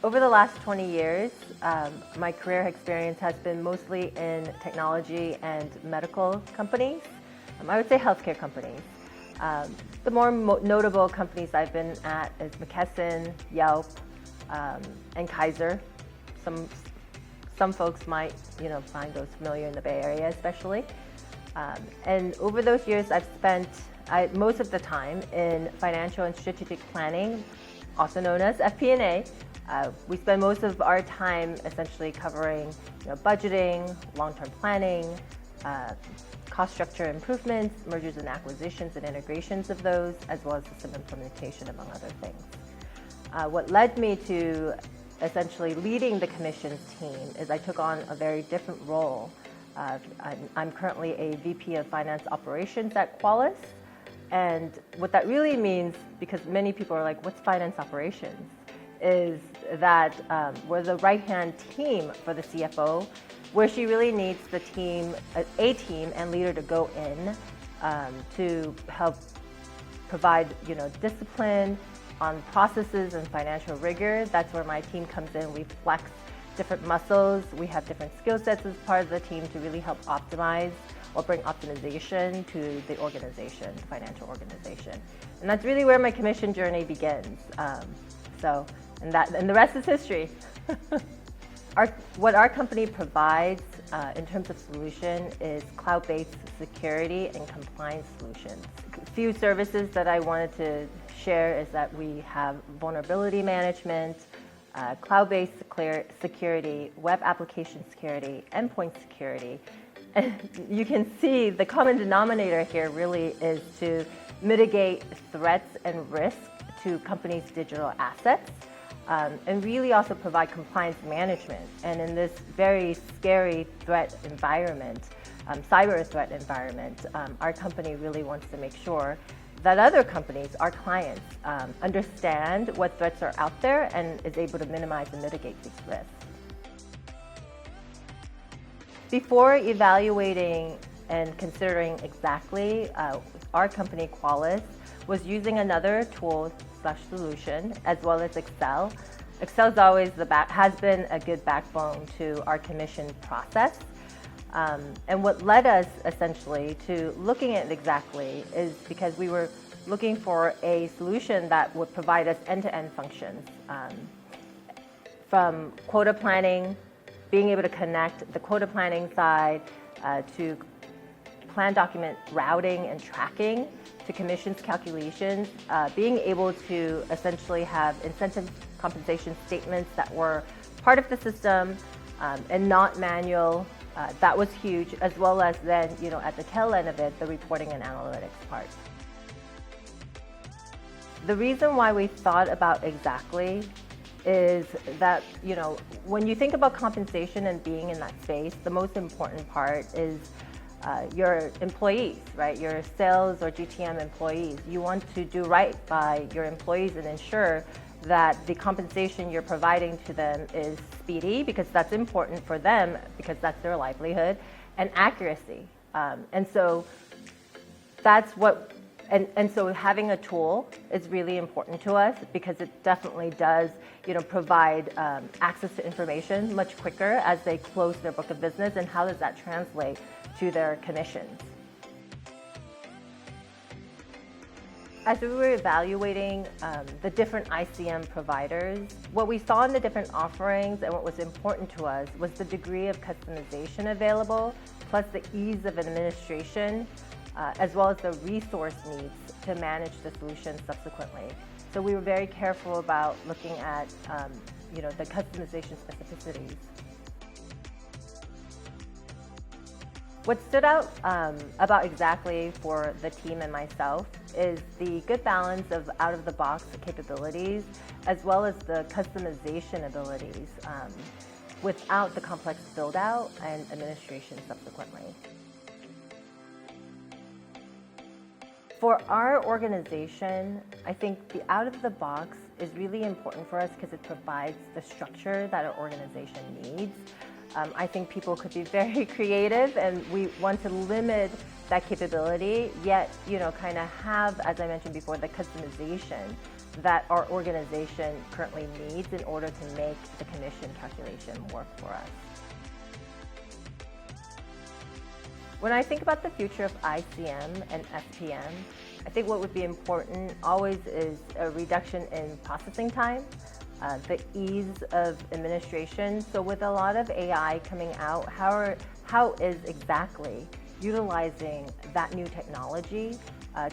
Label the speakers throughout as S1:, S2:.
S1: Over the last 20 years, my career experience has been mostly in technology and medical companies. I would say healthcare companies. The more notable companies I've been at is McKesson, Yelp, and Kaiser. Some folks might, find those familiar in the Bay Area, especially. And over those years, I've spent most of the time in financial and strategic planning, also known as FP&A. We spend most of our time essentially covering budgeting, long-term planning, cost structure improvements, mergers and acquisitions and integrations of those, as well as system implementation, among other things. What led me to essentially leading the commissions team is I took on a very different role. I'm currently a VP of Finance Operations at Qualys. And what that really means, because many people are like, what's finance operations? Is that we're the right-hand team for the CFO, where she really needs the team, a team and leader to go in to help provide discipline on processes and financial rigor. That's where my team comes in. We flex different muscles. We have different skill sets as part of the team to really help optimize or bring optimization to the organization, the financial organization. And that's really where my commission journey begins. And the rest is history. What our company provides in terms of solution is cloud-based security and compliance solutions. A few services that I wanted to share is that we have vulnerability management, cloud-based security, web application security, endpoint security. And you can see the common denominator here really is to mitigate threats and risks to companies' digital assets. And really also provide compliance management. And in this very scary threat environment, cyber threat environment, our company really wants to make sure that other companies, our clients, understand what threats are out there and is able to minimize and mitigate these risks. Before evaluating and considering Xactly, our company Qualys was using another tool/solution as well as Excel. Excel is always has been a good backbone to our commission process. And what led us essentially to looking at Xactly is because we were looking for a solution that would provide us end-to-end functions. From quota planning, being able to connect the quota planning side to plan document routing and tracking, to commissions calculations, being able to essentially have incentive compensation statements that were part of the system and not manual. That was huge, as well as then, at the tail end of it, the reporting and analytics part. The reason why we thought about Xactly is that, when you think about compensation and being in that space, the most important part is your employees, right? Your sales or GTM employees. You want to do right by your employees and ensure that the compensation you're providing to them is speedy, because that's important for them, because that's their livelihood, and accuracy. And so that's what, and so having a tool is really important to us, because it definitely does, provide access to information much quicker as they close their book of business, and how does that translate to their commissions. As we were evaluating the different ICM providers, what we saw in the different offerings and what was important to us was the degree of customization available, plus the ease of administration, as well as the resource needs to manage the solution subsequently. So we were very careful about looking at the customization specificities. What stood out about Xactly for the team and myself is the good balance of out-of-the-box capabilities, as well as the customization abilities without the complex build-out and administration subsequently. For our organization, I think the out-of-the-box is really important for us because it provides the structure that our organization needs. I think people could be very creative, and we want to limit that capability, yet kind of have, as I mentioned before, the customization that our organization currently needs in order to make the commission calculation work for us. When I think about the future of ICM and SPM, I think what would be important always is a reduction in processing time, the ease of administration. So with a lot of AI coming out, how is Xactly utilizing that new technology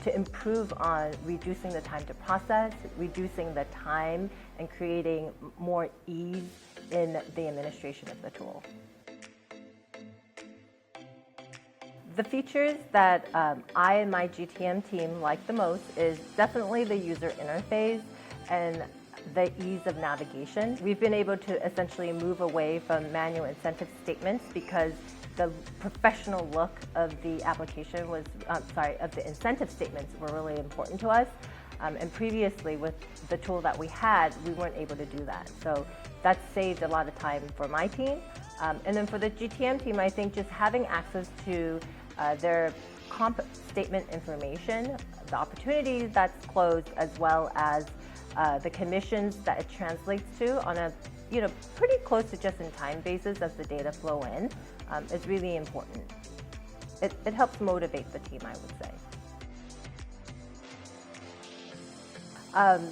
S1: to improve on reducing the time to process, reducing the time, and creating more ease in the administration of the tool. The features that I and my GTM team like the most is definitely the user interface and the ease of navigation. We've been able to essentially move away from manual incentive statements because the professional look of the application was, of the incentive statements were really important to us. And previously with the tool that we had, we weren't able to do that. So that saved a lot of time for my team. And then for the GTM team, I think just having access to their comp statement information, the opportunities that's closed, as well as the commissions that it translates to on a pretty close to just-in-time basis as the data flow in is really important. It helps motivate the team, I would say.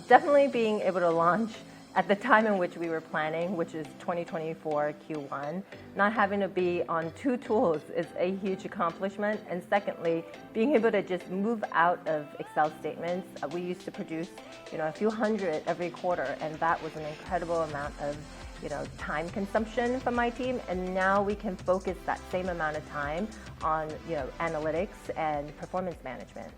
S1: Definitely being able to launch at the time in which we were planning, which is 2024 Q1, not having to be on 2 tools is a huge accomplishment. And secondly, being able to just move out of Excel statements. We used to produce, a few hundred every quarter, and that was an incredible amount of, time consumption from my team. And now we can focus that same amount of time on, analytics and performance management.